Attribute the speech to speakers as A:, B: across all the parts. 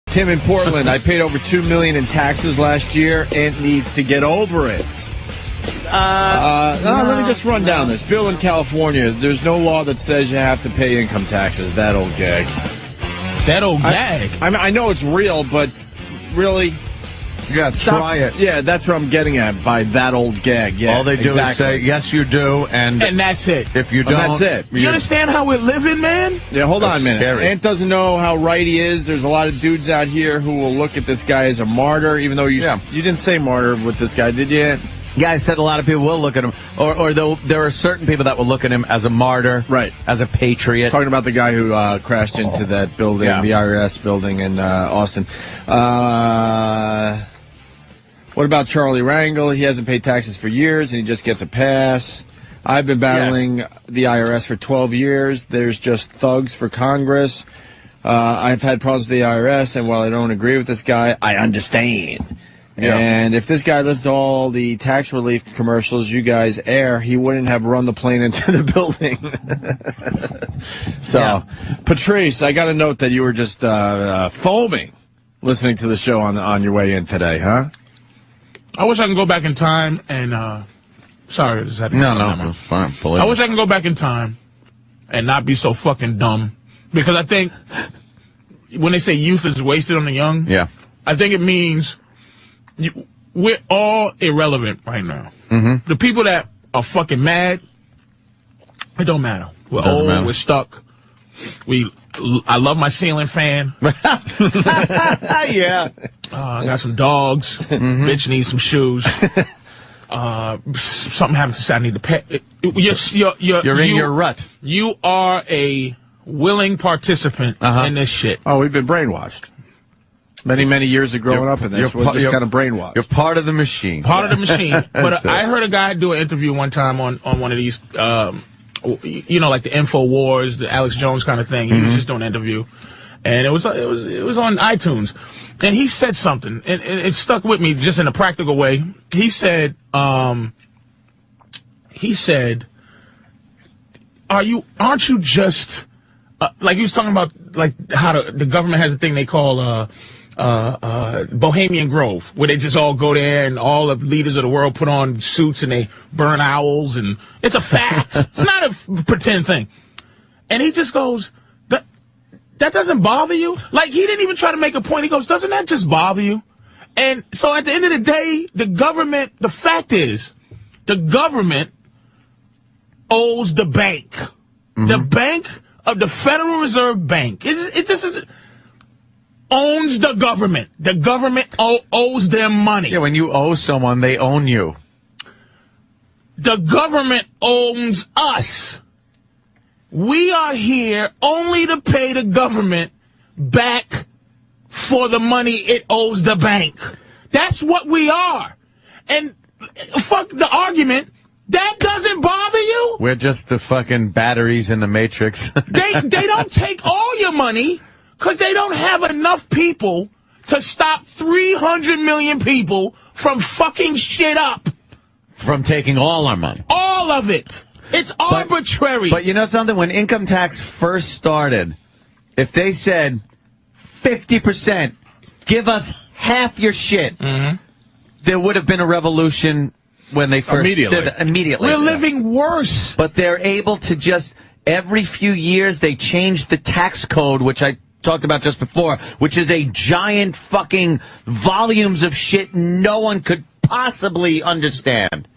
A: Tim in Portland, I paid over $2 million in taxes last year. Ant needs to get over it. Let me just run down this. Bill in California, there's no law that says you have to pay income taxes. That old gag.
B: That old gag?
A: I know it's real, but really...
C: You got to try it.
A: Yeah, that's what I'm getting at by that old gag. Yeah,
C: all they do is say, yes, you do, and
B: that's it.
C: If you don't...
A: that's it.
B: You understand how we're living, man?
A: Yeah, hold on a minute.
C: Scary.
A: Ant doesn't know how right he is. There's a lot of dudes out here who will look at this guy as a martyr, even though you didn't say martyr with this guy, did you?
C: Yeah, I said a lot of people will look at him, or there are certain people that will look at him as a martyr,
A: right?
C: As a patriot.
A: Talking about the guy who crashed into that building, the IRS building in Austin. What about Charlie Rangel? He hasn't paid taxes for years, and he just gets a pass. I've been battling the IRS for 12 years. There's just thugs for Congress. I've had problems with the IRS, and while I don't agree with this guy, I understand. Yeah. And if this guy listened to all the tax relief commercials you guys air, he wouldn't have run the plane into the building. So, Patrice, I got a note that you were just foaming listening to the show on your way in today, huh?
B: I wish I could go back in time and, sorry, I just had to
C: No, fine.
B: I wish I could go back in time and not be so fucking dumb. Because I think when they say youth is wasted on the young, I think it means we're all irrelevant right now. Mm-hmm. The people that are fucking mad, it don't matter. We're old, we're stuck. I love my ceiling fan.
C: Yeah.
B: I got some dogs. Mm-hmm. Bitch needs some shoes. Something happens to say I need to pay. You're
C: in your rut.
B: You are a willing participant in this shit.
A: Oh, we've been brainwashed. Many years of growing up in this. We're just kind of brainwashed.
C: You're part of the machine.
B: Part of the machine. But I heard a guy do an interview one time on one of these, like the InfoWars, the Alex Jones kind of thing. He was just doing an interview. And it was on iTunes. And he said something, and it stuck with me just in a practical way. He said, aren't you just, like he was talking about, like how the government has a thing they call, Bohemian Grove, where they just all go there and all the leaders of the world put on suits and they burn owls, and it's a fact. It's not a pretend thing. And he just goes, that doesn't bother you? Like, he didn't even try to make a point. He goes, doesn't that just bother you? And so at the end of the day, the fact is, the government owes the bank. Mm-hmm. The bank of the Federal Reserve Bank. Owns the government. The government owes them money.
C: Yeah, when you owe someone, they own you.
B: The government owns us. We are here only to pay the government back for the money it owes the bank. That's what we are. And fuck the argument. That doesn't bother you?
C: We're just the fucking batteries in the Matrix.
B: They don't take all your money because they don't have enough people to stop 300 million people from fucking shit up.
C: From taking all our money.
B: All of it. It's arbitrary.
C: But you know something? When income tax first started, if they said 50%, give us half your shit, there would have been a revolution when they first did it. Immediately.
B: We're living worse.
C: But they're able to just, every few years, they change the tax code, which I talked about just before, which is a giant fucking volumes of shit no one could possibly understand.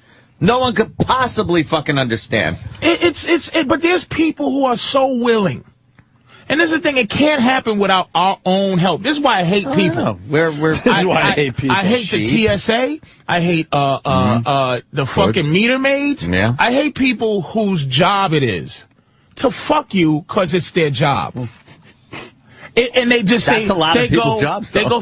C: No one could possibly fucking understand.
B: But there's people who are so willing. And this is the thing, it can't happen without our own help. This is why I hate people.
A: This is why I hate people.
B: I hate the TSA. I hate the fucking meter maids.
C: Yeah.
B: I hate people whose job it is to fuck you because it's their job. And they just
C: That's
B: say,
C: a lot of people's jobs, though.
B: They go,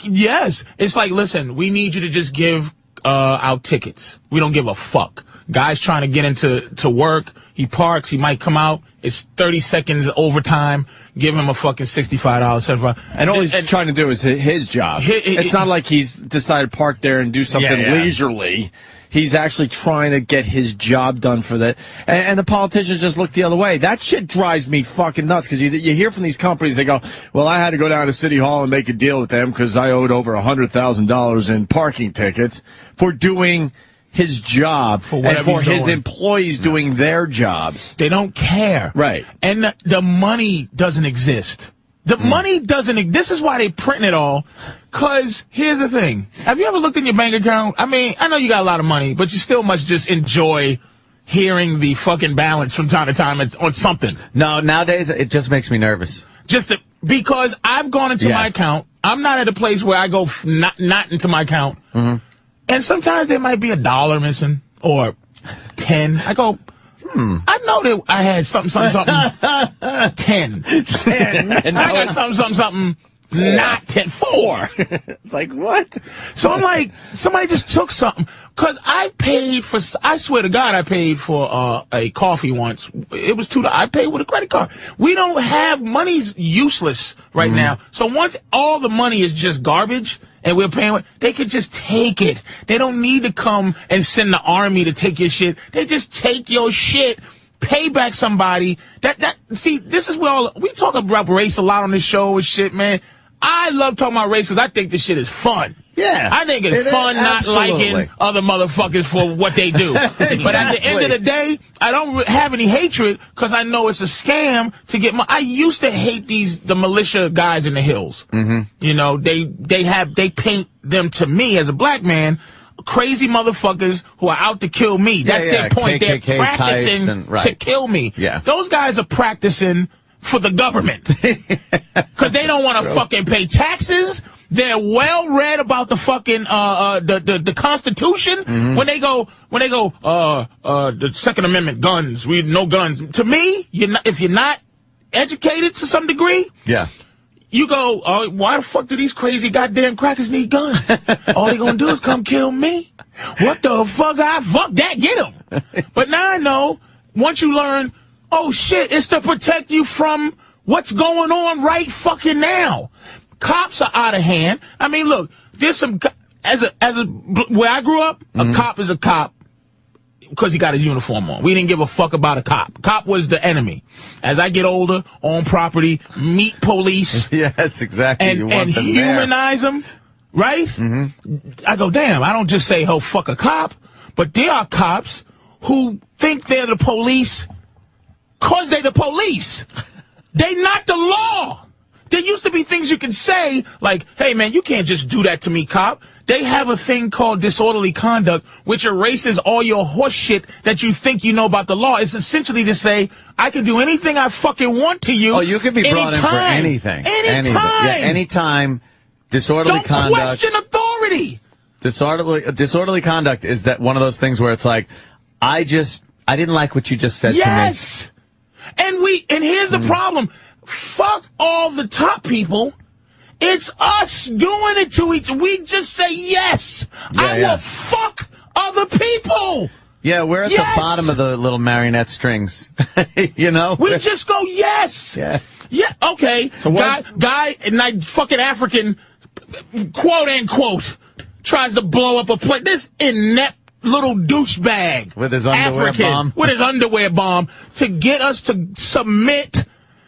B: yes. It's like, listen, we need you to just give out tickets. We don't give a fuck. Guy's trying to get into work. He parks. He might come out. It's 30 seconds overtime. Give him a fucking $65, $75.
A: And all he's trying to do is his job. It's not like he's decided to park there and do something leisurely. He's actually trying to get his job done for that. And the politicians just look the other way. That shit drives me fucking nuts, because you hear from these companies, they go, well, I had to go down to City Hall and make a deal with them because I owed over $100,000 in parking tickets for doing his job and for his employees doing their jobs.
B: They don't care.
A: Right.
B: And the money doesn't exist. The money doesn't. This is why they print it all. Because here's the thing. Have you ever looked in your bank account? I mean, I know you got a lot of money, but you still must just enjoy hearing the fucking balance from time to time on something.
C: No, nowadays it just makes me nervous.
B: Because I've gone into my account. I'm not at a place where I go not into my account. Mm-hmm. And sometimes there might be $1 missing or 10. I go, I know that I had something, 10. And I got something, not 10, 4.
A: It's like, what?
B: So I'm like, somebody just took something. Because I swear to God, I paid for a coffee once. It was $2. I paid with a credit card. We don't have, money's useless right now. So once all the money is just garbage, and we're paying, they could just take it. They don't need to come and send the army to take your shit. They just take your shit, pay back somebody. See, this is where we talk about race a lot on this show and shit, man. I love talking about race because I think this shit is fun.
C: Yeah.
B: I think it's fun not liking other motherfuckers for what they do. Exactly. But at the end of the day, I don't have any hatred because I know it's a scam to get I used to hate the militia guys in the hills. Mm-hmm. You know, they paint them to me as a black man, crazy motherfuckers who are out to kill me. That's their point.
C: KKK
B: They're practicing to kill me. Yeah. Those guys are practicing for the government because they don't want to fucking pay taxes. They're well read about the fucking the Constitution. Mm-hmm. When they go the Second Amendment, guns, no guns. To me, if you're not educated to some degree, you go, oh, why the fuck do these crazy goddamn crackers need guns? All they gonna do is come kill me. What the fuck? Fuck that, get them. But now I know, once you learn, oh shit, it's to protect you from what's going on right fucking now. Cops are out of hand. I mean, look, there's some, where I grew up, a cop is a cop because he got his uniform on. We didn't give a fuck about a cop. Cop was the enemy. As I get older, own property, meet police.
C: Yes, exactly.
B: And humanize them, right? Mm-hmm. I go, damn, I don't just say, oh, fuck a cop, but there are cops who think they're the police because they're the police. They not the law. There used to be things you can say, like, hey, man, you can't just do that to me, cop. They have a thing called disorderly conduct, which erases all your horse shit that you think you know about the law. It's essentially to say, I can do anything I fucking want to you.
C: Oh, you can be brought in for anything.
B: Anytime.
C: Yeah, anytime. Disorderly conduct.
B: Don't question authority.
C: Disorderly conduct is that one of those things where it's like, I didn't like what you just said to me.
B: Yes. And here's the problem. Fuck all the top people. It's us doing it to each other. We just say yes. I will fuck other people.
C: Yeah, we're at the bottom of the little marionette strings. You know?
B: We just go yes.
C: Yeah.
B: Yeah, okay. So guy, and fucking African, quote unquote, tries to blow up a plane. This inept little douchebag.
C: With his underwear bomb.
B: With his underwear bomb to get us to submit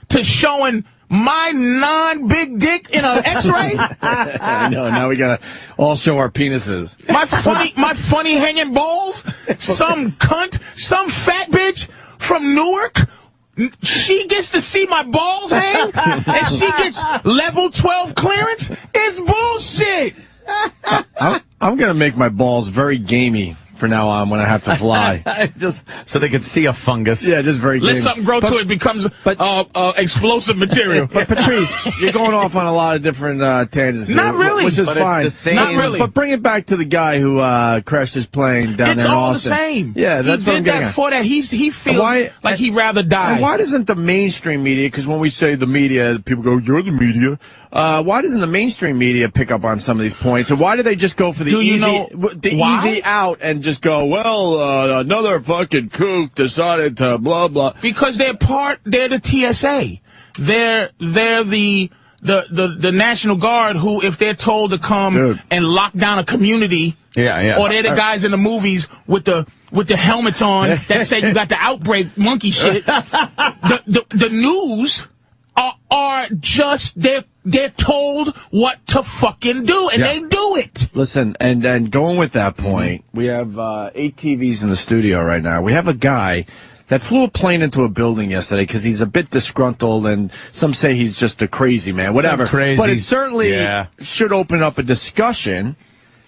B: to showing my non-big dick in an X-ray.
A: I know. Now we gotta all show our penises.
B: My funny hanging balls. Some cunt, some fat bitch from Newark. She gets to see my balls hang, and she gets level 12 clearance. It's bullshit.
A: I'm gonna make my balls very gamey for now on when I have to fly.
C: Just so they can see a fungus.
A: Yeah, just very gamey.
B: Let something grow to it becomes explosive material.
A: But Patrice, you're going off on a lot of different tangents.
B: Not really.
A: Which is fine.
C: It's the same.
B: Not really.
A: But bring it back to the guy who crashed his plane down there in Austin. It's all the same. Yeah, that's what I'm getting at.
B: For that, he feels like he'd rather die.
A: And why doesn't the mainstream media, because when we say the media, people go, you're the media. Why doesn't the mainstream media pick up on some of these points? And why do they just go for the easy out and just go, well, another fucking kook decided to blah, blah.
B: Because they're the TSA. They're the National Guard who, if they're told to come and lock down a community, or they're the guys in the movies with the helmets on that say you got the outbreak monkey shit. The news are just they're told what to fucking do, and they do it.
A: Listen, and going with that point, we have 8 TVs in the studio right now. We have a guy that flew a plane into a building yesterday because he's a bit disgruntled, and some say he's just a crazy man, whatever. But it certainly should open up a discussion.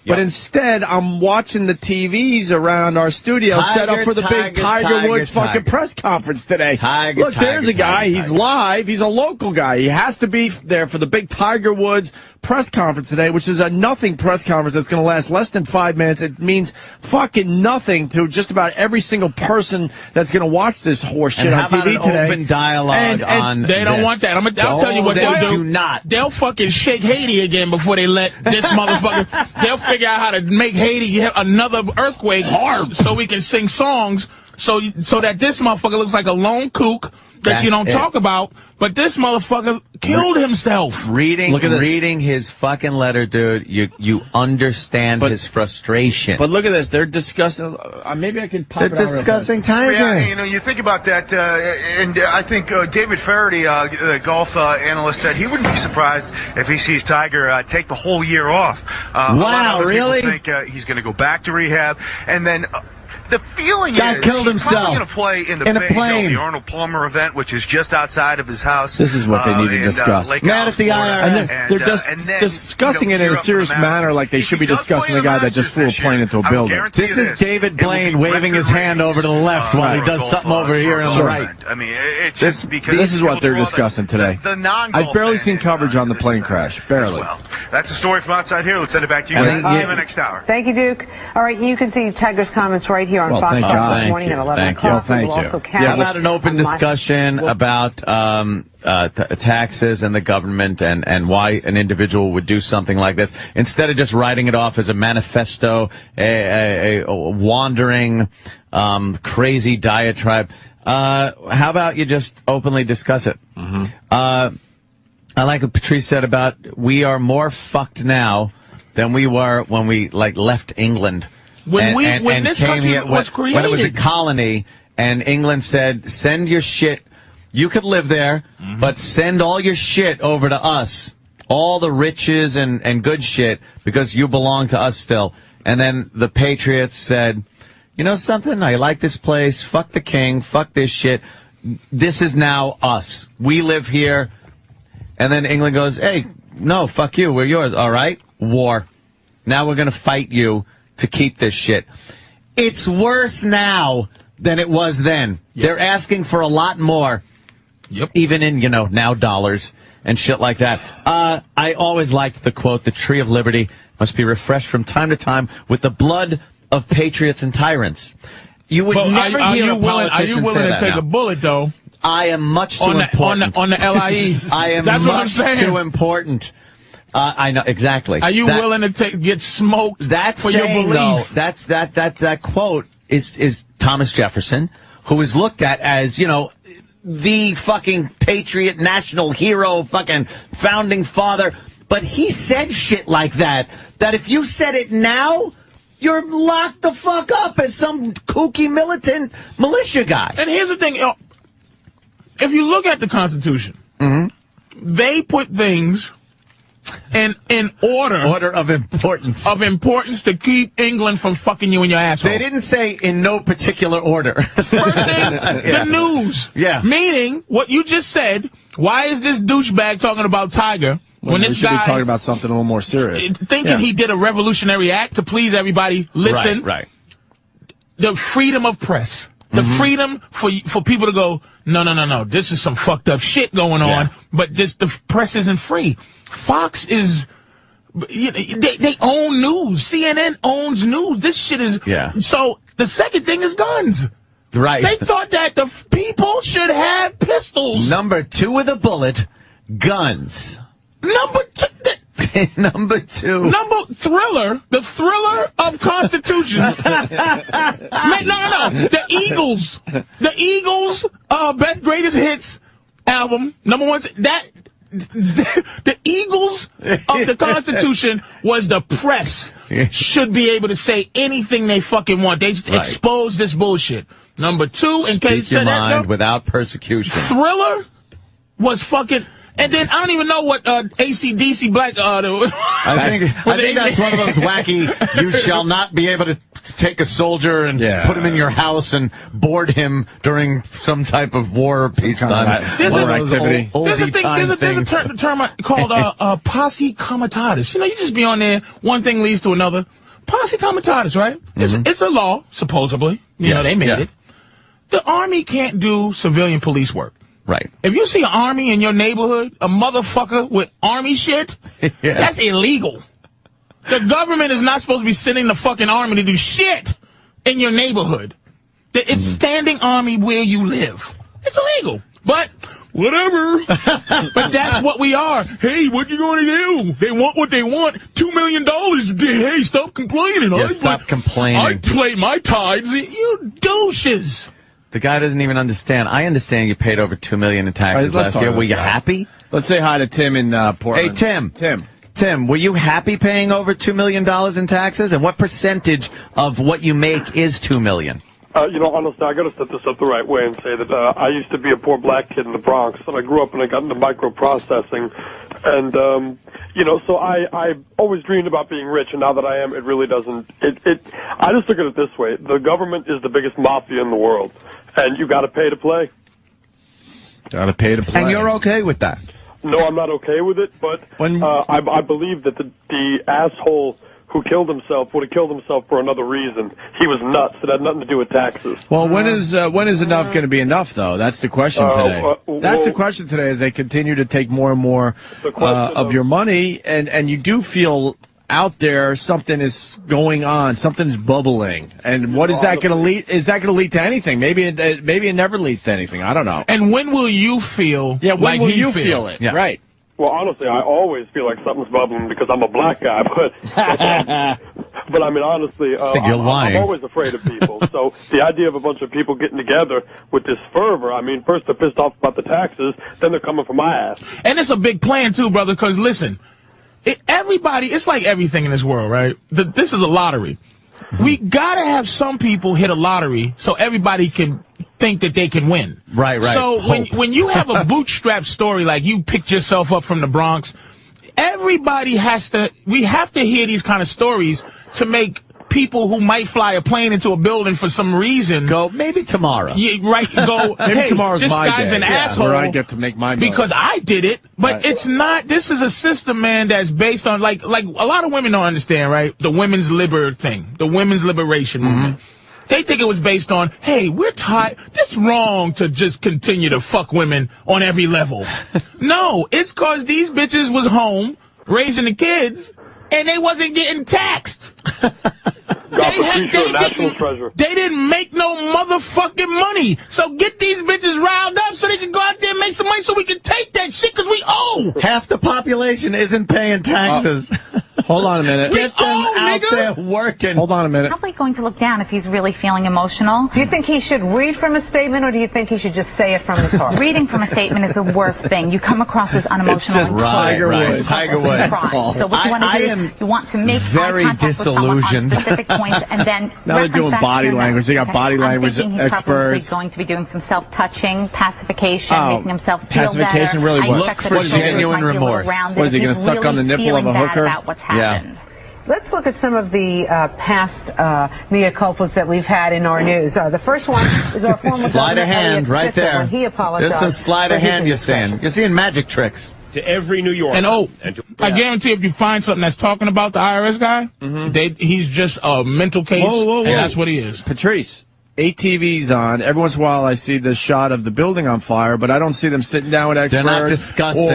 A: But instead, I'm watching the TVs around our studio set up for the big Tiger Woods fucking press conference today. Look, there's a guy. He's live. He's a local guy. He has to be there for the big Tiger Woods press conference today, which is a nothing press conference that's going to last less than 5 minutes. It means fucking nothing to just about every single person that's going to watch this horse shit on TV today.
C: Open dialogue on
B: they don't want that. I'll tell you what they'll do. They'll fucking shake Haiti again before they let this motherfucker. They'll figure out how to make Haiti have another earthquake so we can sing songs so that this motherfucker looks like a lone kook that you don't talk about, but this motherfucker killed himself.
C: Reading his fucking letter, dude, you understand his frustration.
A: But look at this. They're discussing, maybe I can pop it out.
C: They're discussing Tiger.
D: Yeah, you think about that, and I think David Faraday, the golf analyst, said he wouldn't be surprised if he sees Tiger take the whole year off.
C: Wow, really?
D: People think he's going to go back to rehab, and then... The feeling
C: is
D: he's probably going to play in the plane. The Arnold Palmer event, which is just outside of his house.
A: This is what they need to discuss.
C: Mad at the IRS.
A: And they're just discussing it in a serious manner, like they should be discussing the guy that just flew a plane into a building.
C: This is David Blaine waving his hand over to the left while he does something over here on the right.
D: I mean, it's just because
A: this is what they're discussing today. I've barely seen coverage on the plane crash. Barely.
D: That's the story from outside here. Let's send it back to you guys in the next hour.
E: Thank you, Duke. All right, you can see Tiger's comments right here on Fox News this morning at 11 o'clock.
C: How about an open discussion about taxes and the government and why an individual would do something like this instead of just writing it off as a manifesto, a wandering, crazy diatribe? How about you just openly discuss it? I like what Patrice said about we are more fucked now than we were when we left England.
B: When this country was created.
C: When it was a colony, and England said, send your shit. You could live there, but send all your shit over to us. All the riches and good shit, because you belong to us still. And then the Patriots said, you know something? I like this place. Fuck the king. Fuck this shit. This is now us. We live here. And then England goes, hey, no, fuck you. We're yours. All right? War. Now we're going to fight you to keep this shit. It's worse now than it was then. Yep. They're asking for a lot more. Yep. Even in, now dollars and shit like that. I always liked the quote, the tree of liberty must be refreshed from time to time with the blood of patriots and tyrants. You would never hear a politician say that.
B: Are you willing to take a bullet, though?
C: I am much too important.
B: On the LIE.
C: I am much too important. I know exactly.
B: Are you willing to get smoked for your belief?
C: That quote is Thomas Jefferson, who is looked at as the fucking patriot, national hero, fucking founding father. But he said shit like that if you said it now, you're locked the fuck up as some kooky militant militia guy.
B: And here's the thing: if you look at the Constitution, they put things in order
C: of importance
B: to keep England from fucking you in your asshole.
C: They didn't say in no particular order.
B: First thing, the news.
C: Yeah.
B: Meaning what you just said. Why is this douchebag talking about Tiger when this
A: guy
B: should
A: be talking about something a little more serious?
B: Thinking he did a revolutionary act to please everybody. Listen,
C: right.
B: The freedom of press. The freedom for people to go, no. This is some fucked up shit going on, but the press isn't free. Fox is, they own news. CNN owns news. This shit is, So the second thing is guns.
C: Right.
B: They thought that the people should have pistols.
C: Number 2 with a bullet, guns.
B: Number 2,
C: Number 2.
B: Thriller, the Thriller of Constitution. No. The Eagles, best greatest hits album, number 1. The Eagles of the Constitution was the press should be able to say anything they fucking want. They expose this bullshit. Number 2, in case
C: Speak your mind without persecution.
B: Thriller was fucking. And then I don't even know what AC/DC Black.
C: I think that's one of those wacky. You shall not be able to take a soldier and put him in your house and board him during some type of war or peacetime.
B: There's a term called posse comitatus. You just be on there. One thing leads to another. Posse comitatus, right? It's a law, supposedly. They made it. The Army can't do civilian police work.
C: Right.
B: If you see an Army in your neighborhood, a motherfucker with Army shit, that's illegal. The government is not supposed to be sending the fucking Army to do shit in your neighborhood. It's standing Army where you live. It's illegal. But whatever. But that's what we are. Hey, what you going to do? They want what they want. $2 million. Hey, stop complaining.
C: Stop complaining.
B: I pay my tithes. You douches.
C: The guy doesn't even understand. I understand you paid over $2 million in taxes last year. Were you happy?
A: Let's say hi to Tim in Portland.
C: Hey, Tim, were you happy paying over $2 million in taxes? And what percentage of what you make is $2 million?
F: Honestly, I got to set this up the right way and say that I used to be a poor black kid in the Bronx, and I grew up and I got into microprocessing, and so I always dreamed about being rich, and now that I am, it really doesn't. I just look at it this way: the government is the biggest mafia in the world, and you got to pay to play.
A: Got to pay to play,
C: and you're okay with that?
F: No, I'm not okay with it, but I believe that the asshole who killed himself would have killed himself for another reason. He was nuts. It had nothing to do with taxes.
A: Well, when is enough going to be enough, though? That's the question today. That's the question today, as they continue to take more and more of your money, and you do feel out there something is going on, something's bubbling. And what is that going to lead? Is that going to lead to anything? Maybe it never leads to anything. I don't know.
B: And when will you feel?
A: Yeah, when will you feel it?
C: Yeah.
A: Right.
F: Well, honestly, I always feel like something's bubbling because I'm a black guy, but I mean, honestly,
C: you're lying.
F: I'm always afraid of people. So the idea of a bunch of people getting together with this fervor, I mean, first they're pissed off about the taxes, then they're coming for my ass.
B: And it's a big plan, too, brother, because, listen, it's like everything in this world, right? This is a lottery. We got to have some people hit a lottery so everybody can think that they can win.
C: Right.
B: So when you have a bootstrap story like you picked yourself up from the Bronx, we have to hear these kind of stories to make people who might fly a plane into a building for some reason
C: go, maybe tomorrow.
B: Yeah, right. Go,
A: maybe
B: hey,
A: tomorrow's
B: this
A: my
B: guy's
A: day.
B: an asshole.
A: Where I get to make my money.
B: Because I did it. But it's not, this is a system, man, that's based on, like a lot of women don't understand, right? The women's the women's liberation movement. They think it was based on, hey, we're tired. It's wrong to just continue to fuck women on every level. No, it's because these bitches was home raising the kids and they wasn't getting taxed. They didn't make no motherfucking money. So get these bitches riled up so they can go out there and make some money so we can take that shit because we owe.
C: Half the population isn't paying taxes.
A: Hold on a minute.
C: Get them out there working.
A: Hold on a minute.
G: Probably going to look down if he's really feeling emotional.
E: Do you think he should read from a statement, or do you think he should just say it from his heart?
G: Reading from a statement is the worst thing. You come across as unemotional.
A: It's just Tiger Woods.
C: Tiger Woods.
G: So what you want to do, you want to make
C: very
G: eye contact with someone on specific points, and then
A: now they're doing body language. They got body language experts.
G: He's going to be doing some self-touching, pacification, making himself feel
A: pacification
G: better.
A: Really what?
C: Look for genuine remorse.
A: What is he going to suck on the nipple of a hooker?
G: About what's happened.
E: Let's look at some of the past mea culpas that we've had in our news. The first one is our former
C: sleight of hand right there.
E: When he apologized.
C: There's some sleight of hand you're seeing. You're seeing magic tricks.
H: To every New Yorker.
B: And I guarantee if you find something that's talking about the IRS guy, he's just a mental case, and that's what he is.
A: Patrice, 8 TVs on. Every once in a while I see the shot of the building on fire, but I don't see them sitting down with experts.
C: They're not discussing,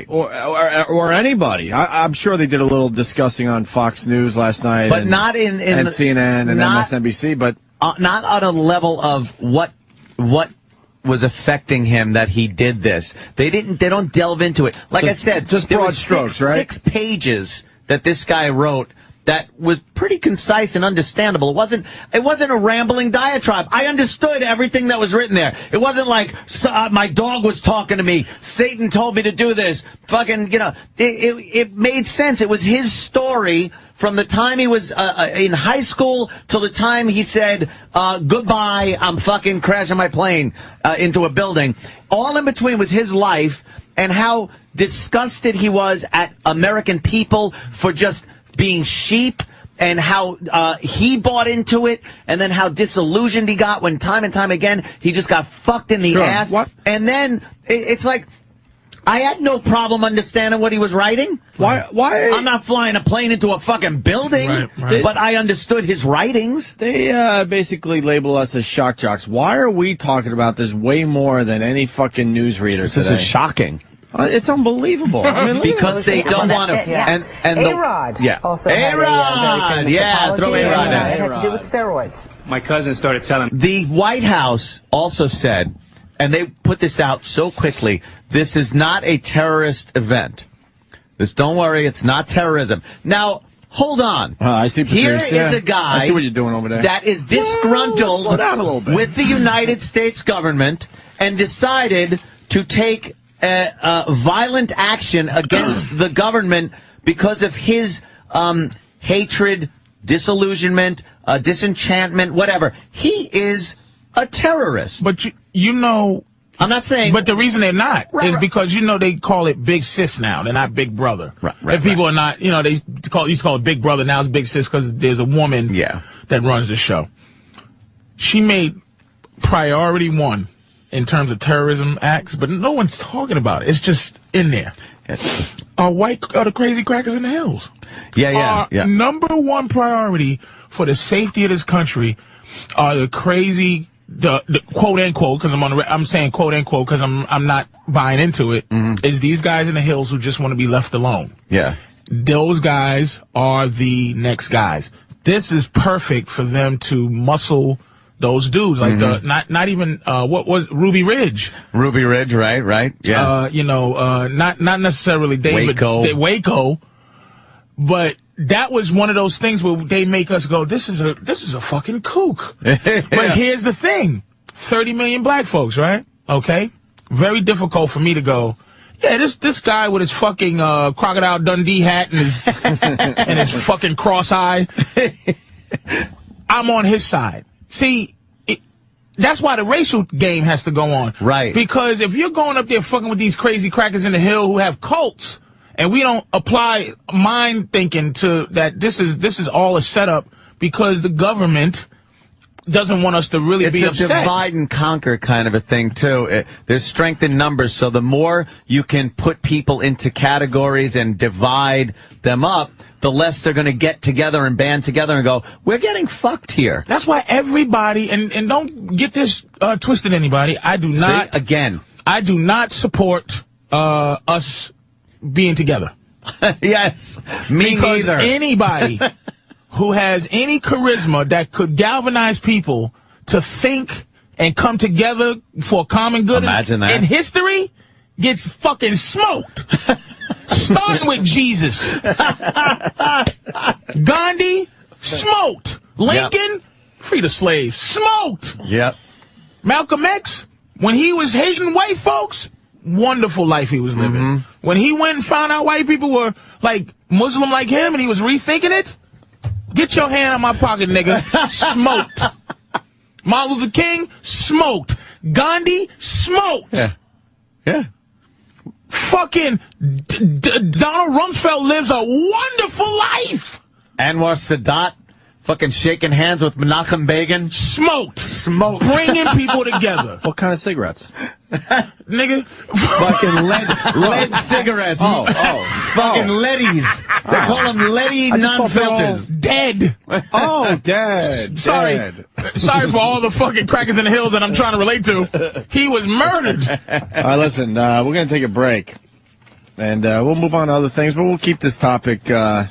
A: or anybody. I'm sure they did a little discussing on Fox News last night.
C: But not in
A: CNN and MSNBC, but
C: not on a level of what was affecting him that he did this. They don't delve into it. Like I said,
A: just broad strokes, right?
C: 6 pages that this guy wrote that was pretty concise and understandable. It wasn't a rambling diatribe. I understood everything that was written there. It wasn't like my dog was talking to me. Satan told me to do this. Fucking, it made sense. It was his story from the time he was in high school till the time he said, goodbye, I'm fucking crashing my plane into a building. All in between was his life and how disgusted he was at American people for just being sheep, and how he bought into it, and then how disillusioned he got when time and time again he just got fucked in the ass.
A: What?
C: And then it's like, I had no problem understanding what he was writing.
A: Why?
C: I'm not flying a plane into a fucking building,
B: right.
C: but I understood his writings.
A: They basically label us as shock jocks. Why are we talking about this way more than any fucking newsreader today?
C: This is shocking.
A: It's unbelievable. I mean,
C: because they don't want to.
E: Yeah.
C: And
E: A-Rod also had
C: A-Rod,
E: a very famous
C: throw
E: apology.
C: A-Rod in.
E: It had to do with steroids.
H: My cousin started telling me.
C: The White House also said, and they put this out so quickly, this is not a terrorist event. Don't worry, it's not terrorism. Now, hold on.
A: I see.
C: Here
A: Patrice,
C: is a guy
A: I see what you're doing over there.
C: that is disgruntled
A: slow down a little bit.
C: with the United States government and decided to take violent action against the government because of his hatred, disillusionment, disenchantment, whatever. He is a terrorist.
B: But you know,
C: I'm not saying.
B: but the reason they're not is because they call it Big Sis now. They're not Big Brother.
C: Right,
B: People are not. They used to call it Big Brother. Now it's Big Sis because there's a woman that runs the show. She made priority 1 in terms of terrorism acts, but no one's talking about it. It's just in there. The crazy crackers in the hills.
C: Yeah.
B: Number 1 priority for the safety of this country are the crazy, the quote unquote, because I'm saying quote unquote because I'm not buying into it. Is these guys in the hills who just want to be left alone.
C: Yeah.
B: Those guys are the next guys. This is perfect for them to muscle those dudes, like not even what was Ruby Ridge,
C: right? Yeah.
B: Not necessarily David Waco, but that was one of those things where they make us go, this is a fucking kook. But here's the thing: 30 million black folks, right? Okay, very difficult for me to go. Yeah, this guy with his fucking Crocodile Dundee hat and his and his fucking cross eye. I'm on his side. See, that's why the racial game has to go on.
C: Right.
B: Because if you're going up there fucking with these crazy crackers in the hill who have cults, and we don't apply mind thinking to that, this is all a setup because the government doesn't want us to really be upset.
C: It's a divide and conquer kind of a thing, too. There's strength in numbers, so the more you can put people into categories and divide them up, the less they're going to get together and band together and go, we're getting fucked here.
B: That's why everybody, and don't get this twisted, anybody, I do not.
C: See, again.
B: I do not support us being together.
C: Yes, me
B: because
C: neither.
B: Anybody who has any charisma that could galvanize people to think and come together for a common good in history gets fucking smoked. Starting with Jesus. Gandhi, smoked. Lincoln, free the slaves, smoked.
C: Yep.
B: Malcolm X, when he was hating white folks, wonderful life he was living. When he went and found out white people were like Muslim like him and he was rethinking it, get your hand out my pocket, nigga. Smoked. Martin Luther King, smoked. Gandhi, smoked.
C: Yeah.
B: Fucking Donald Rumsfeld lives a wonderful life.
C: Anwar Sadat, fucking shaking hands with Menachem Begin.
B: Smoked. Bringing people together.
A: What kind of cigarettes?
B: Nigga.
C: Fucking lead cigarettes. Fucking leadies. They call them leady non-filters.
B: Dead.
A: Oh, dead.
B: Sorry for all the fucking crackers in the hills that I'm trying to relate to. He was murdered.
A: All right, listen, we're going to take a break. And we'll move on to other things, but we'll keep this topic on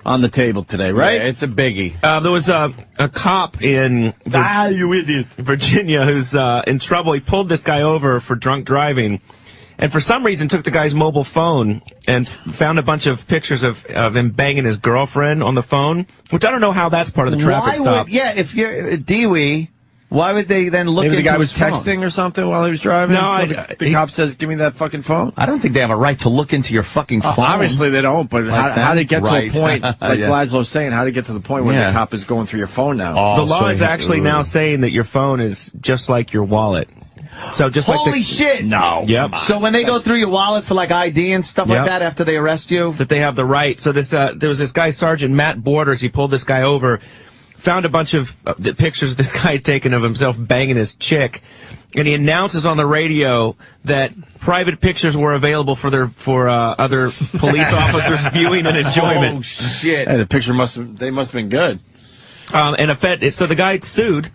A: on the table today, right?
C: Yeah, it's a biggie.
I: There was a cop in
C: you idiot.
I: Virginia who's in trouble. He pulled this guy over for drunk driving, and for some reason took the guy's mobile phone and found a bunch of pictures of him banging his girlfriend on the phone, which I don't know how that's part of the traffic stop.
C: If you're Dewey, why would they then look into
A: Maybe the guy was
C: his phone?
A: texting or something while he was driving?
I: No,
A: so the cop says, give me that fucking phone.
C: I don't think they have a right to look into your fucking phone.
A: Obviously they don't, but how did it get to a point, like Laszlo's saying, how did it get to the point where the cop is going through your phone now?
I: The law is actually now saying that your phone is just like your wallet. So just
C: Holy shit!
A: No.
I: Yep.
C: So when they go through your wallet for like ID and stuff like that after they arrest you?
I: That they have the right. So this there was this guy, Sergeant Matt Borders, he pulled this guy over, found a bunch of the pictures this guy had taken of himself banging his chick, and he announces on the radio that private pictures were available for other police officers' viewing and enjoyment.
C: Oh shit!
A: Hey, the picture must have been good.
I: So the guy sued,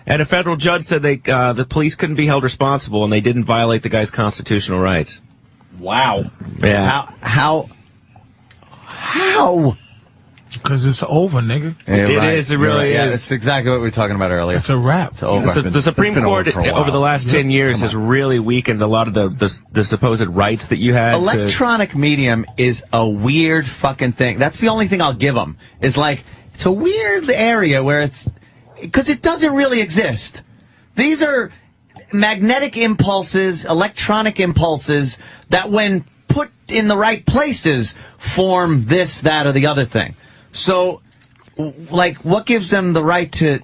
I: and a federal judge said the police couldn't be held responsible, and they didn't violate the guy's constitutional rights.
C: Wow.
I: Yeah.
C: How?
B: Because it's over, nigga.
I: It is. It really is.
C: It's exactly what we were talking about earlier.
B: It's a wrap.
C: It's over.
I: The Supreme Court over the last 10 years has really weakened a lot of the supposed rights that you had.
C: Electronic medium is a weird fucking thing. That's the only thing I'll give them. Is like, it's a weird area where because it doesn't really exist. These are magnetic impulses, electronic impulses that when put in the right places form this, that, or the other thing. So, like, what gives them the right to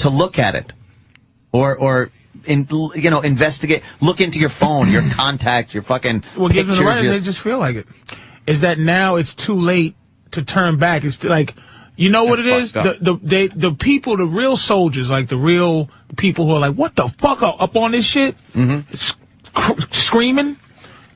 C: look at it, or investigate, look into your phone, your contacts, your fucking
B: Well, give them the right, they just feel like it. Is that now it's too late to turn back? It's like, you know what it is? The people, the real soldiers, like the real people who are like, what the fuck up on this shit, screaming.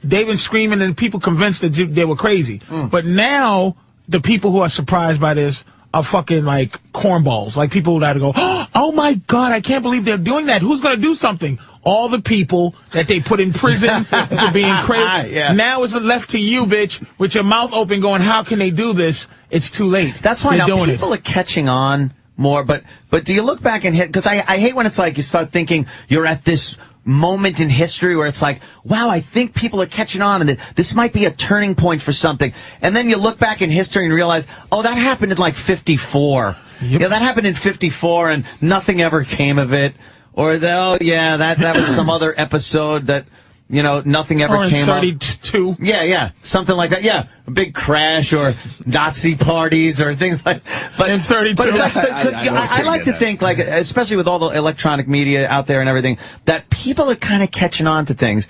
B: They've been screaming, and people convinced that they were crazy. But now, the people who are surprised by this are fucking, like, cornballs. Like, people that go, oh, my God, I can't believe they're doing that. Who's going to do something? All the people that they put in prison for being crazy. Yeah. Now it's left to you, bitch, with your mouth open going, how can they do this? It's too late.
C: That's why now people are catching on more. But do you look back and hit? Because I hate when it's like you start thinking you're at this moment in history where it's like, wow, I think people are catching on and that this might be a turning point for something. And then you look back in history and realize, oh, that happened in like 54.
B: Yep.
C: Yeah, that happened in 54 and nothing ever came of it. Or, that was some other episode that, nothing ever came of.
B: Or in 32.
C: Yeah, something like that. Yeah, a big crash or Nazi parties or things like that. But
B: in 32.
C: But I like to think, like, especially with all the electronic media out there and everything, that people are kind of catching on to things.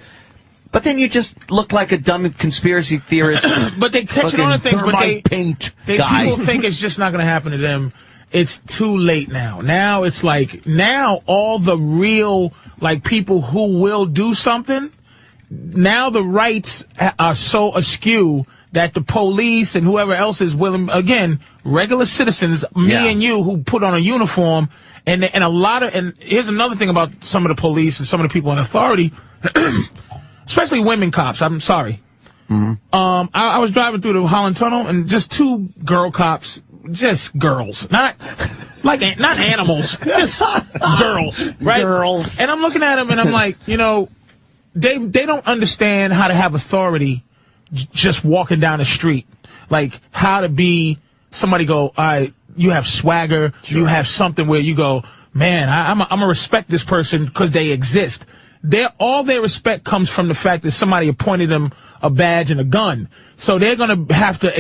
C: But then you just look like a dumb conspiracy theorist.
B: But they catching on to things, but people think it's just not going to happen to them. It's too late now. Now it's like, all the real, like, people who will do something, now the rights are so askew that the police and whoever else is willing, again, regular citizens, me and you, who put on a uniform, and here's another thing about some of the police and some of the people in authority, especially women cops, I'm sorry. I was driving through the Holland Tunnel, and just two girl cops, just girls, not animals, just girls, right?
C: Girls.
B: And I'm looking at them, and I'm like, they don't understand how to have authority just walking down the street, like how to be somebody. Go, you have swagger, you have something where you go, man, I'm gonna respect this person because they exist. All their respect comes from the fact that somebody appointed them a badge and a gun. So they're going to have to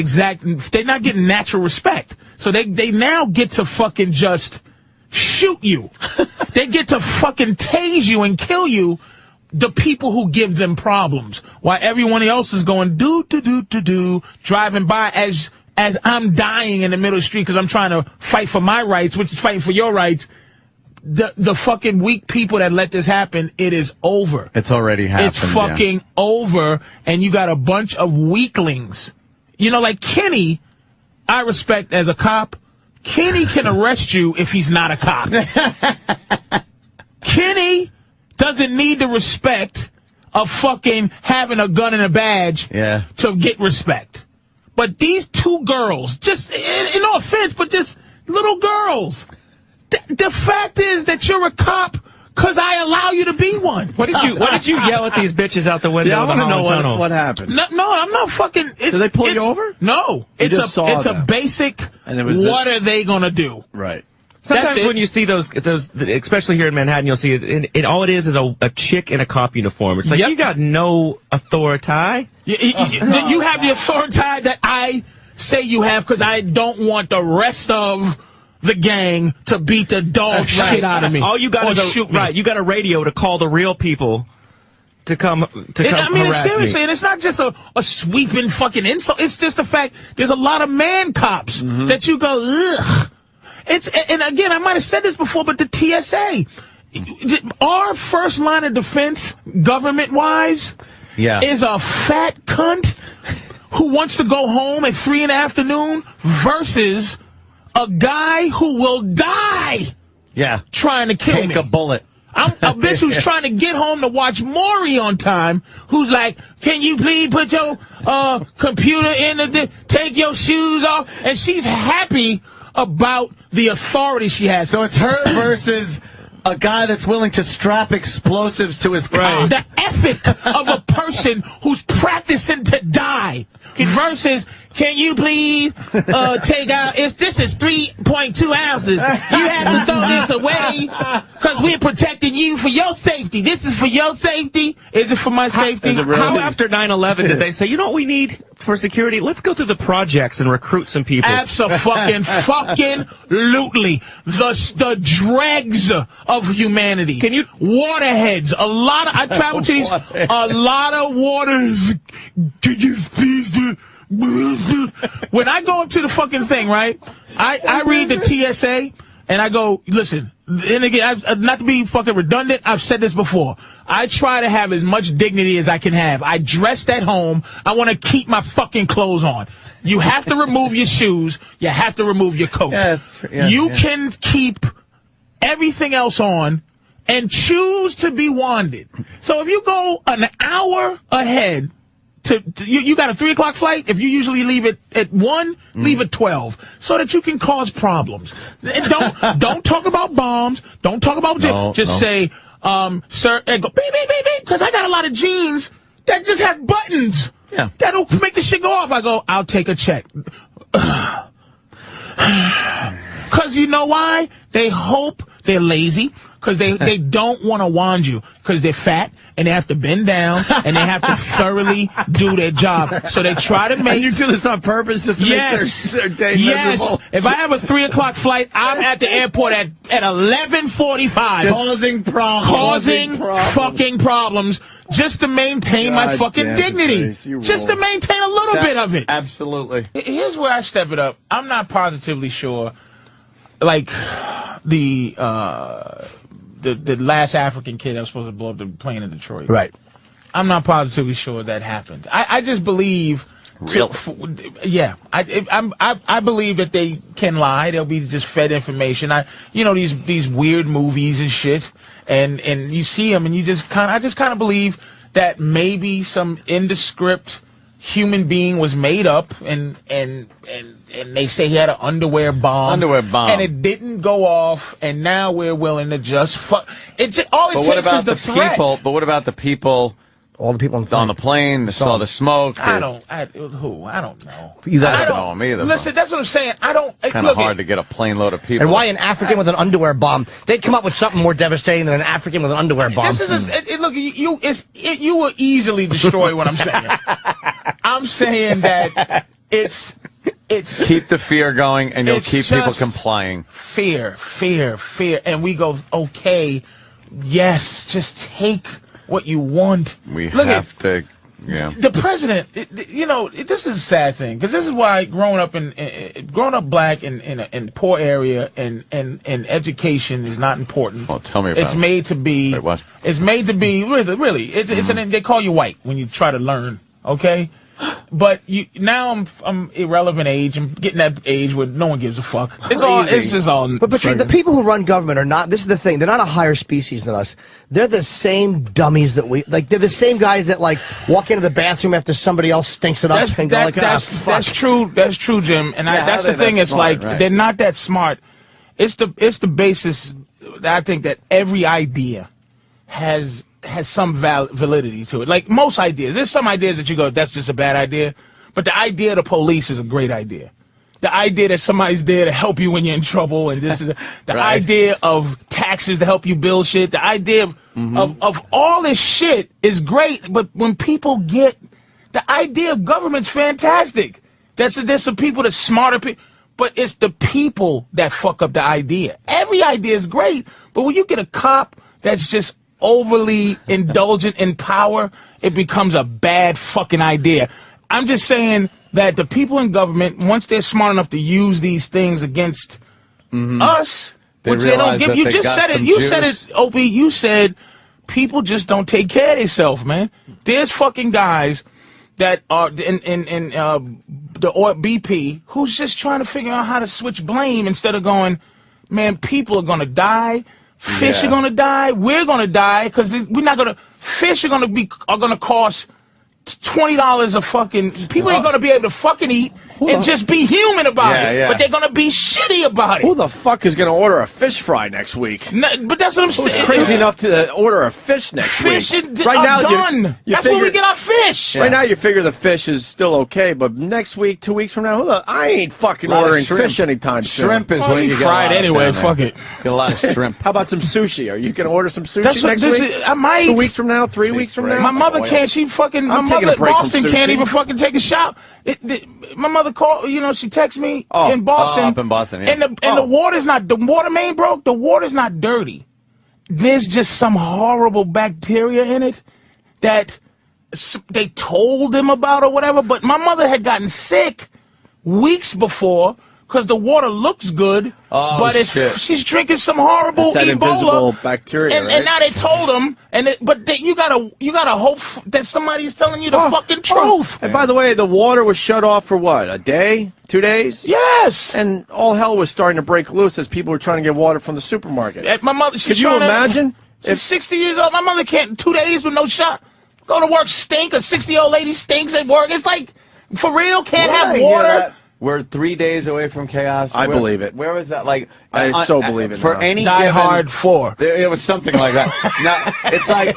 B: they're not getting natural respect. So they now get to fucking just shoot you. They get to fucking tase you and kill you, the people who give them problems, while everyone else is going driving by as I'm dying in the middle of the street because I'm trying to fight for my rights, which is fighting for your rights. The fucking weak people that let this happen, it is over.
C: It's already happened.
B: It's fucking over, and you got a bunch of weaklings. Like Kenny, I respect as a cop. Kenny can arrest you if he's not a cop. Kenny doesn't need the respect of fucking having a gun and a badge to get respect. But these two girls, just in no offense, but just little girls. The fact is that you're a cop because I allow you to be one.
I: What did you yell at these bitches out the window?
A: Yeah, I
I: want to
A: know what happened.
B: No, I'm not fucking.
A: Did they pull you over?
B: No, it's a basic.
A: And
B: what are they gonna do?
A: Right.
I: Sometimes when you see those, especially here in Manhattan, you'll see it. And all it is a chick in a cop uniform. It's like you got no authority.
B: You have the authority that I say you have because I don't want the rest of the gang to beat the dog shit out of me.
I: All you got is shoot me. Right. You got a radio to call the real people to come harass
B: seriously,
I: me.
B: And it's not just a sweeping fucking insult. It's just the fact there's a lot of man cops that you go, ugh. And again, I might have said this before, but the TSA, our first line of defense, government-wise, is a fat cunt who wants to go home at 3 in the afternoon versus a guy who will die trying to kill me.
C: Take a bullet.
B: I'm a bitch who's trying to get home to watch Maury on time, who's like, can you please put your computer in take your shoes off? And she's happy about the authority she has.
C: So it's her versus a guy that's willing to strap explosives to his car.
B: The ethic of a person who's practicing to die versus, can you please take out, this is 3.2 ounces. You have to throw this away because we're protecting you for your safety. This is for your safety. Is it for my safety?
I: How after 9/11 did they say, you know what we need for security? Let's go through the projects and recruit some people.
B: Absolutely. The dregs of humanity.
I: Can you
B: waterheads? I travel to a lot of waters. Can you please? When I go up to the fucking thing, right? I read the TSA and I go, listen. And again, not to be fucking redundant, I've said this before. I try to have as much dignity as I can have. I dressed at home. I want to keep my fucking clothes on. You have to remove your shoes. You have to remove your coat. You can keep everything else on and choose to be wanded. So if you go an hour ahead, you got a 3 o'clock flight. If you usually leave it at 1, leave at 12, so that you can cause problems. And don't talk about bombs. Don't talk about say, sir, and go beep beep beep beep, because I got a lot of jeans that just have buttons. Yeah, that'll make the shit go off. I go, I'll take a check. Because you know why? They hope they're lazy. Because they don't want to wand you. Because they're fat and they have to bend down and they have to thoroughly do their job. So they try to make.
A: And you do this on purpose just to make their day miserable?
B: If I have a 3 o'clock flight, I'm at the airport at 11:45. Causing fucking problems. Just to maintain my fucking dignity. Just to maintain a little bit of it.
C: Absolutely.
B: Here's where I step it up. I'm not positively sure. Like the last African kid that was supposed to blow up the plane in Detroit.
J: Right.
B: I'm not positively sure that happened. I just believe. I believe that they can lie. They'll be just fed information. These weird movies and shit, and you see them, and I just kind of believe that maybe some indescript human being was made up, and they say he had an underwear bomb, and it didn't go off, and now we're willing to just fuck. All it takes is the threat.
C: But what about the people?
J: All the people
C: on the plane that saw the smoke.
B: I don't know.
J: You guys
C: don't know them either.
B: Listen, that's what I'm saying.
C: Kind of hard to get a plane load of people.
J: And why an African with an underwear bomb? They'd come up with something more devastating than an African with an underwear bomb.
B: This is you will easily destroy what I'm saying. I'm saying that it's
C: keep the fear going, and you'll keep people complying.
B: Fear, and we go, okay, yes, just take what you want.
C: The
B: president, this is a sad thing, because this is why growing up black in a poor area and education is not important.
C: Well, tell me about
B: it's made to be.
C: Wait, what?
B: It's made to be really. They call you white when you try to learn. Okay, But now I'm irrelevant age. I'm getting that age where no one gives a fuck. It's just all.
J: But the people who run government are not. This is the thing. They're not a higher species than us. They're the same dummies that we like. They're the same guys that like walk into the bathroom after somebody else stinks it up and go like, fuck.
B: That's true. That's true, Jim. And that's the thing. It's like they're not that smart. It's the basis that I think that every idea has some validity to it. Like most ideas, there's some ideas that you go, that's just a bad idea. But the idea of the police is a great idea. The idea that somebody's there to help you when you're in trouble, and this is the idea of taxes to help you build shit. The idea of all this shit is great. But when people get the idea of government's fantastic. There's some people that's smarter people. But it's the people that fuck up the idea. Every idea is great, but when you get a cop that's just overly indulgent in power, it becomes a bad fucking idea. I'm just saying that the people in government, once they're smart enough to use these things against us, which they don't give, you just said it. You said it, Opie. You said people just don't take care of themselves, man. There's fucking guys that are the BP who's just trying to figure out how to switch blame instead of going, man, people are gonna die, fish are gonna die, we're gonna die because we're not gonna. Fish are gonna cost $20 a fucking. People ain't gonna be able to fucking eat and just be human about it. But they're gonna be shitty about it.
K: Who the fuck is gonna order a fish fry next week?
B: No, but that's what I'm saying.
K: Who's crazy enough to order a fish next week?
B: Fish right now, done. That's where we get our fish.
K: Right now, you figure the fish is still okay, but next week, 2 weeks from now, I ain't fucking ordering fish anytime soon.
C: Shrimp is when you get
B: fried anyway. Fuck it.
C: Get a lot of shrimp.
K: How about some sushi? Are you gonna order some sushi next week?
B: I might.
K: 2 weeks from now, 3 weeks from now.
B: My mother can't. She fucking. My mother Boston can't even fucking take a shower. My mother called. She texted me in Boston.
C: Up in Boston, yeah.
B: And the water's not. The water main broke. The water's not dirty. There's just some horrible bacteria in it that they told them about or whatever. But my mother had gotten sick weeks before. Because the water looks good, but she's drinking some horrible
K: Ebola. Invisible bacteria,
B: and now they told them, you gotta hope that somebody is telling you the fucking truth.
K: And by the way, the water was shut off for what? A day? 2 days?
B: Yes.
K: And all hell was starting to break loose as people were trying to get water from the supermarket.
B: My mother,
K: could you imagine?
B: She's 60 years old. My mother can't 2 days with no shot. Go to work stink. A 60-year-old lady stinks at work. It's like, for real, can't have water.
C: We're 3 days away from chaos.
K: I believe it.
C: Where was that? Like,
K: I so believe it.
C: For
K: now.
C: any
B: Die Hard 4.
C: It was something like that. Now, it's like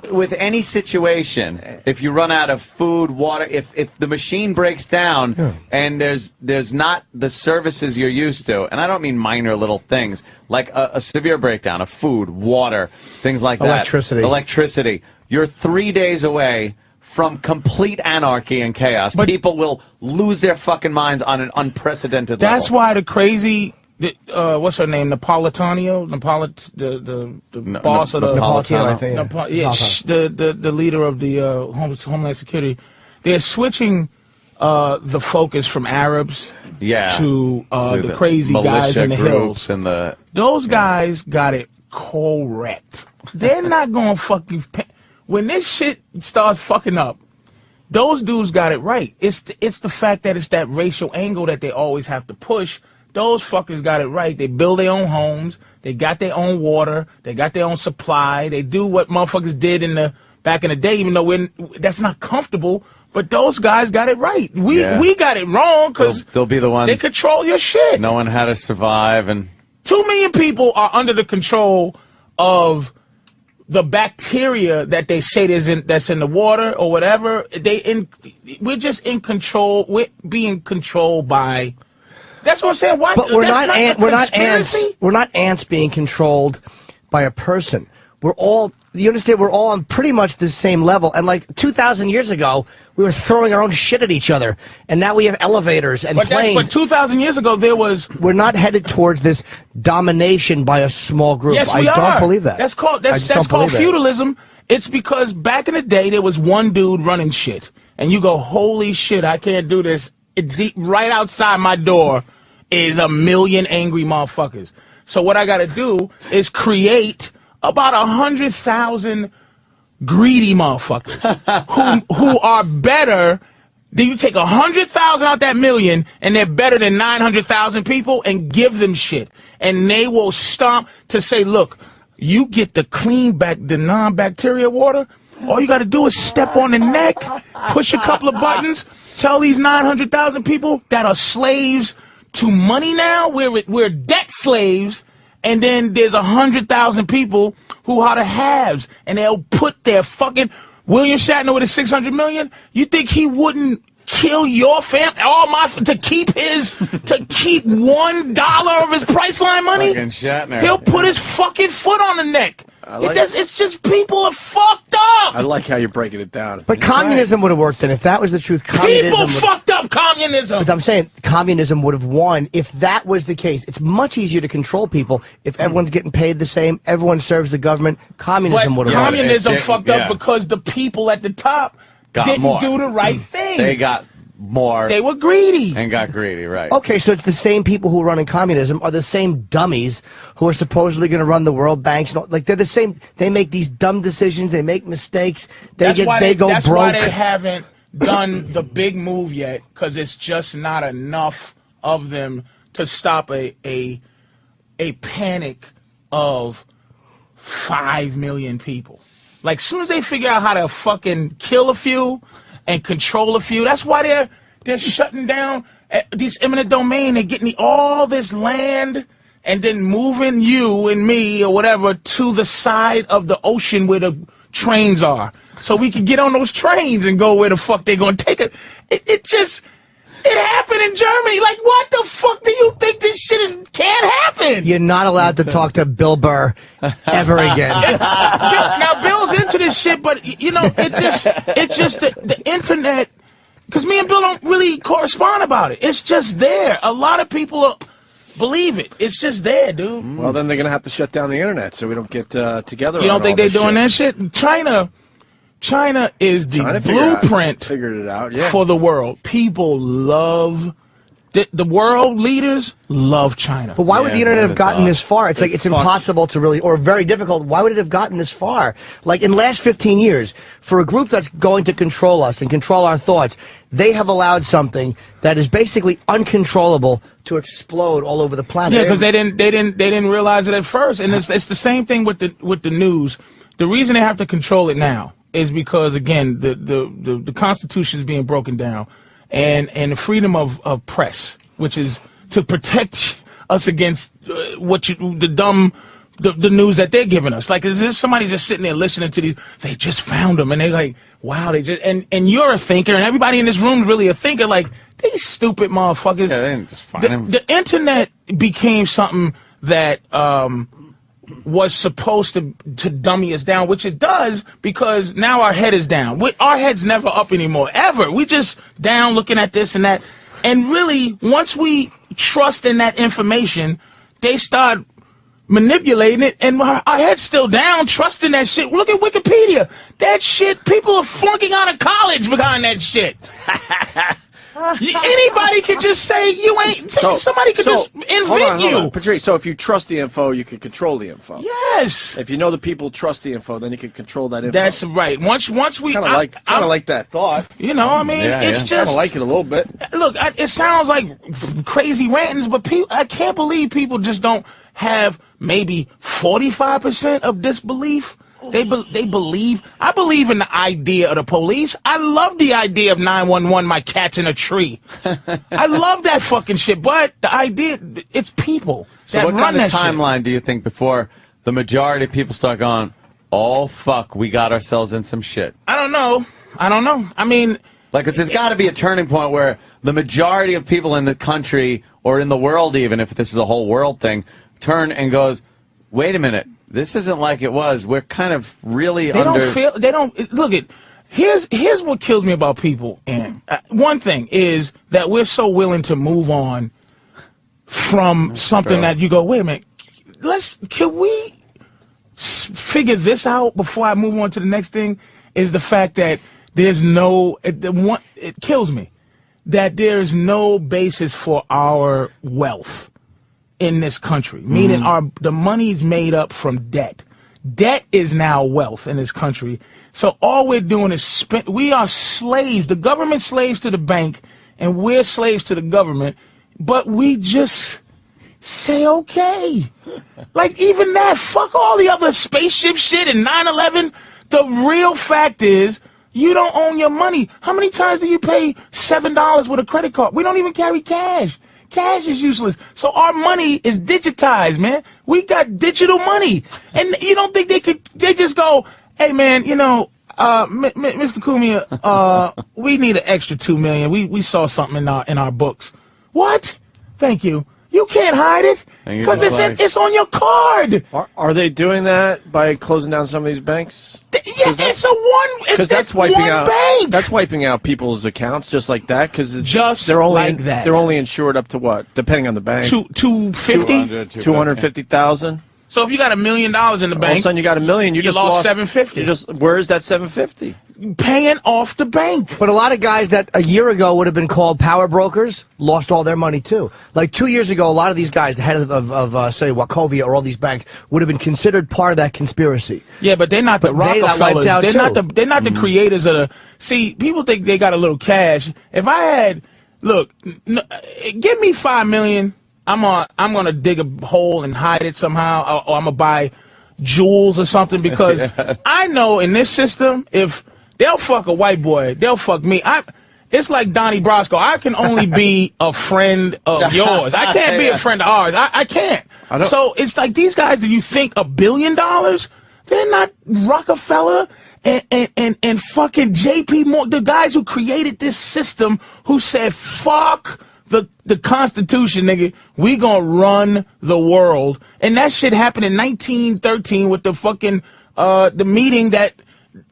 C: with any situation, if you run out of food, water, if the machine breaks down and there's not the services you're used to, and I don't mean minor little things like a severe breakdown of food, water, things like that. Electricity. You're 3 days away from complete anarchy and chaos. But people will lose their fucking minds on an unprecedented level.
B: That's why the crazy, what's her name, Napolitano? The boss of the...
J: Napolitano, I think.
B: The leader of the Homeland Security. They're switching the focus from Arabs to the crazy guys in the hills.
C: And
B: those guys got it correct. They're not going to fuck you... When this shit starts fucking up, those dudes got it right. It's the fact that it's that racial angle that they always have to push. Those fuckers got it right. They build their own homes. They got their own water. They got their own supply. They do what motherfuckers did back in the day, even though that's not comfortable. But those guys got it right. We got it wrong because
C: they'll be the ones.
B: They control your shit.
C: Knowing how to survive. And
B: 2 million people are under the control of the bacteria that they say that's in the water or whatever. We're just in control. We're being controlled by. That's what I'm saying. Why?
J: But we're not ants. We're not ants being controlled by a person. We're all. You understand? We're all on pretty much the same level. And like 2,000 years ago, we were throwing our own shit at each other, and now we have elevators and planes.
B: But 2,000 years ago, there was.
J: We're not headed towards this domination by a small group.
B: Yes,
J: I don't believe that.
B: That's called feudalism. It's because back in the day, there was one dude running shit, and you go, holy shit, I can't do this. Right outside my door is 1 million angry motherfuckers. So what I got to do is create about 100,000 greedy motherfuckers who are better. Then you take 100,000 out that million, and they're better than 900,000 people, and give them shit, and they will stomp to say, look, you get the the non-bacteria water. All you got to do is step on the neck, push a couple of buttons, tell these 900,000 people that are slaves to money now, we're debt slaves, and then there's 100,000 people who are the haves, and they'll put their fucking William Shatner with his $600 million. You think he wouldn't kill your family, to keep $1 of his Priceline money?
C: Fucking Shatner.
B: He'll put his fucking foot on the neck. It's just people are fucked up.
K: I like how you're breaking it down.
J: But communism would have worked then. If that was the truth, communism
B: people fucked up communism.
J: But I'm saying communism would have won if that was the case. It's much easier to control people if everyone's getting paid the same, everyone serves the government. Communism would have won.
B: Communism fucked up because the people at the top didn't do the right thing.
C: They got more.
B: They were greedy.
C: And got greedy, right.
J: Okay, so it's the same people who are running communism are the same dummies who are supposedly going to run the world banks. Like, they're the same. They make these dumb decisions. They make mistakes. They go broke.
B: That's why they haven't done the big move yet, because it's just not enough of them to stop a panic of 5 million people. Like, soon as they figure out how to fucking kill a few and control a few, that's why they're shutting down these eminent domain. They're getting all this land and then moving you and me or whatever to the side of the ocean where the trains are, so we can get on those trains and go where the fuck they're gonna take it. It happened in Germany. Like, what the fuck do you think this shit can't happen?
J: You're not allowed to talk to Bill Burr ever again.
B: Now, Bill's into this shit, but, you know, it's just the internet, because me and Bill don't really correspond about it. It's just there. A lot of people believe it. It's just there, dude.
K: Well, then they're going to have to shut down the internet so we don't get together.
B: You don't think they're doing that shit? China is the blueprint for the world. People love the world leaders love China.
J: But why would the internet have gotten this far? It's like it's impossible to really, or very difficult. Why would it have gotten this far? Like, in the last 15 years, for a group that's going to control us and control our thoughts, they have allowed something that is basically uncontrollable to explode all over the planet.
B: Yeah, because they didn't realize it at first, and it's the same thing with the news. The reason they have to control it now is because, again, the Constitution is being broken down, and the freedom of press, which is to protect us against the news that they're giving us. Like, is there somebody just sitting there listening to these? They just found them, and they're like, wow, they just and you're a thinker, and everybody in this room is really a thinker. Like, these stupid motherfuckers.
C: Yeah, they didn't just find them.
B: The internet became something that was supposed to dummy us down, which it does, because now our head is down. Our head's never up anymore, ever. We just down looking at this and that. And really, once we trust in that information, they start manipulating it, and our head's still down, trusting that shit. Look at Wikipedia. That shit, people are flunking out of college behind that shit. Anybody can just say you ain't. Somebody could just invent you.
K: Patrice, so if you trust the info, you can control the info.
B: Yes.
K: If you know the people trust the info, then you can control that info.
B: That's right. Once we
K: kind of like that thought.
B: You know, I mean, it's just
K: kind of like it a little bit.
B: Look, it sounds like crazy rantings, but I can't believe people just don't have maybe 45% of disbelief. They believe. I believe in the idea of the police. I love the idea of 911. My cat's in a tree. I love that fucking shit. But the idea, it's people that run that shit.
C: What kind of timeline do you think before the majority of people start going, oh fuck, we got ourselves in some shit?
B: I don't know. I mean,
C: like, 'cause there's got to be a turning point where the majority of people in the country or in the world, even if this is a whole world thing, turn and goes, wait a minute. This isn't like it was. We're kind of really here's what kills me about people. And one thing is that we're so willing to move on from something that you go, wait a minute, can we figure this out before I move on to the next thing? Is the fact that there's it kills me that there's no basis for our wealth in this country, meaning the money's made up from debt.
B: Debt is now wealth in this country. So all we're doing is spend. We are slaves. The government's slaves to the bank, and we're slaves to the government. But we just say okay. Like, even that, fuck all the other spaceship shit and 9/11. The real fact is, you don't own your money. How many times do you pay $7 with a credit card? We don't even carry cash. Cash is useless. So our money is digitized, man. We got digital money. And you don't think they just go, hey, man, you know, Mr. Cumia, we need an extra $2 million. We saw something in our books. What? Thank you. You can't hide it because it's on your card.
K: Are they doing that by closing down some of these banks?
B: Yeah, that's
K: wiping
B: one
K: out.
B: Bank.
K: That's wiping out people's accounts just like that because
B: they're
K: only insured up to what, depending on the bank.
B: 250,
K: 250,000.
B: So if you got $1 million in the bank,
K: all of a sudden you got $1 million. You just
B: lost 750.
K: Where's that 750?
B: Paying off the bank.
J: But a lot of guys that a year ago would have been called power brokers lost all their money too. Like 2 years ago, a lot of these guys, the head of say Wachovia or all these banks, would have been considered part of that conspiracy.
B: Yeah, but they're not the Rockefellers. They're not the creators of the. See, people think they got a little cash. If I had, look, give me $5 million. I'm gonna dig a hole and hide it somehow, or I'm gonna buy jewels or something because I know in this system if they'll fuck a white boy, they'll fuck me. It's like Donnie Brasco. I can only be a friend of yours. I can't be a friend of ours. I can't. So it's like these guys that you think $1 billion, they're not Rockefeller and fucking JP Morgan, the guys who created this system who said fuck the Constitution, nigga. We gonna run the world. And that shit happened in 1913 with the fucking the meeting that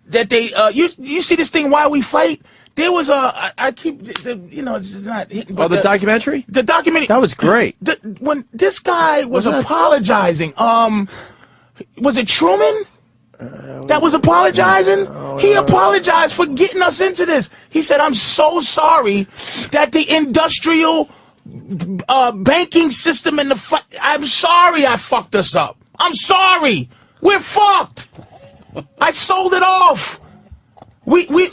B: they you see this thing Why We Fight? There was it's not hitting.
K: But the documentary?
B: The documentary.
K: That was great.
B: When this guy was apologizing, was it Truman? That was apologizing? He apologized for getting us into this. He said, I'm so sorry that the industrial banking system and I'm sorry I fucked us up. I'm sorry. We're fucked. I sold it off.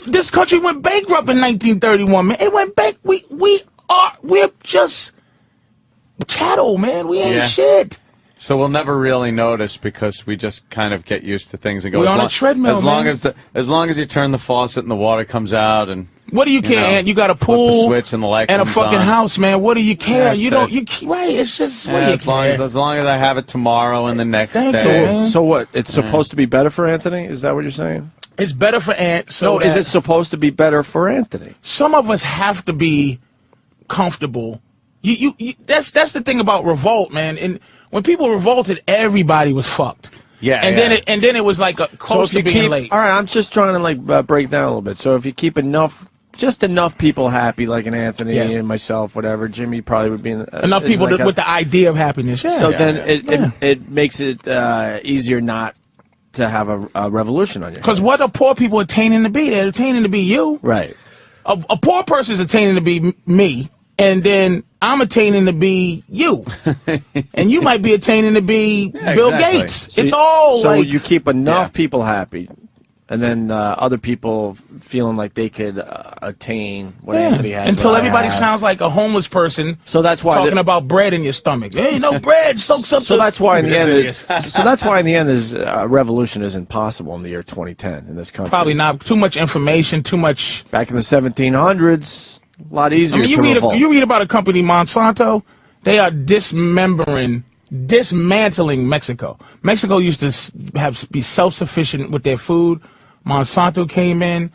B: This country went bankrupt in 1931, man. It went back. We're just cattle, man. We ain't shit.
L: So we'll never really notice because we just kind of get used to things and go.
B: We're on a treadmill,
L: as long as you turn the faucet and the water comes out and.
B: What do you care? Ant? You got a pool,
L: switch and the light
B: and a fucking
L: on.
B: House, man. What do you care?
L: Yeah,
B: Right? It's just what do you
L: as long as I have it tomorrow and the next
B: day.
K: So what? It's supposed to be better for Anthony? Is that what you're saying?
B: It's better for Ant.
K: No, is it supposed to be better for Anthony?
B: Some of us have to be comfortable. That's the thing about revolt, man. And when people revolted, everybody was fucked.
L: Yeah,
B: and then it was like close to being late.
K: All right, I'm just trying to break down a little bit. So if you keep just enough people happy, like an Anthony and myself, whatever, Jimmy probably would be
B: enough people with the idea of happiness. Yeah.
K: So it makes it easier not to have a revolution on your hands.
B: Because what are poor people attaining to be? They're attaining to be you.
K: Right.
B: A poor person is attaining to be me, and then I'm attaining to be you, and you might be attaining to be Bill Gates. So
K: you keep enough people happy, and then other people feeling like they could attain what Anthony has.
B: Until everybody sounds like a homeless person.
K: So that's why
B: talking about bread in your stomach. There ain't no bread. Soaks up.
K: So that's why in the end. So that's why in the end, is revolution isn't possible in the year 2010 in this country.
B: Probably not. Too much information. Too much.
K: Back in the 1700s. A lot easier to revolt.
B: You read about a company, Monsanto, they are dismantling Mexico. Mexico used to be self-sufficient with their food. Monsanto came in,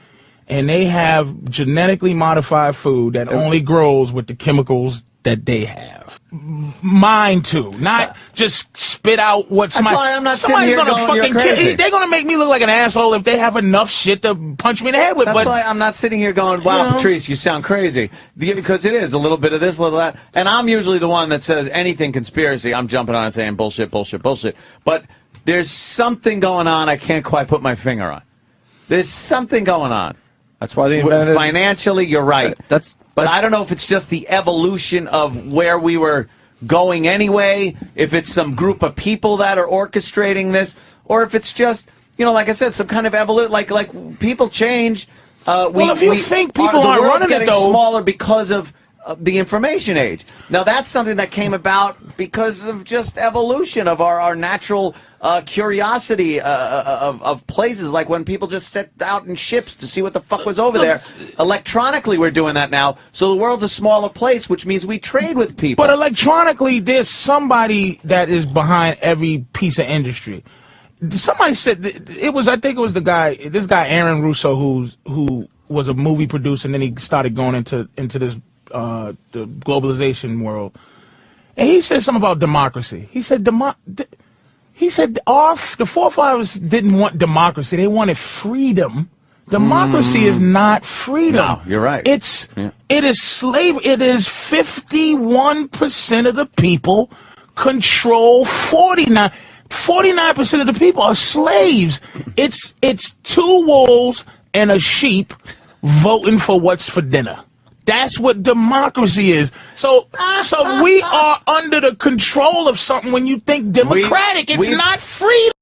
B: and they have genetically modified food that only grows with the chemicals that they have. Mine too, not just spit out what somebody.
C: That's why I'm not somebody's
B: gonna
C: fucking
B: kill. They're gonna make me look like an asshole if they have enough shit to punch me in the head with.
L: That's why I'm not sitting here going, "Wow, Patrice, you sound crazy," because it is a little bit of this, a little of that. And I'm usually the one that says anything conspiracy. I'm jumping on and saying bullshit, bullshit, bullshit. But there's something going on I can't quite put my finger on. There's something going on.
K: That's why they invented.
L: Financially, you're right. But I don't know if it's just the evolution of where we were going anyway, if it's some group of people that are orchestrating this, or if it's just, like I said, some kind of evolution. Like people change.
B: If you think people aren't running
L: getting
B: it, though,
L: smaller because of the information age. Now, that's something that came about because of just evolution of our natural curiosity of places, like when people just set out in ships to see what the fuck was over there. Electronically, we're doing that now, so the world's a smaller place, which means we trade with people.
B: But electronically, there's somebody that is behind every piece of industry. Somebody said I think it was this guy Aaron Russo, who was a movie producer, and then he started going into this the globalization world, and he said something about democracy. He said the forefathers didn't want democracy; they wanted freedom. Democracy is not freedom.
L: No, you're right.
B: It is slavery. It is 51% of the people control 49% of the people are slaves. It's two wolves and a sheep voting for what's for dinner. That's what democracy is. So we are under the control of something when you think democratic. It's not freedom.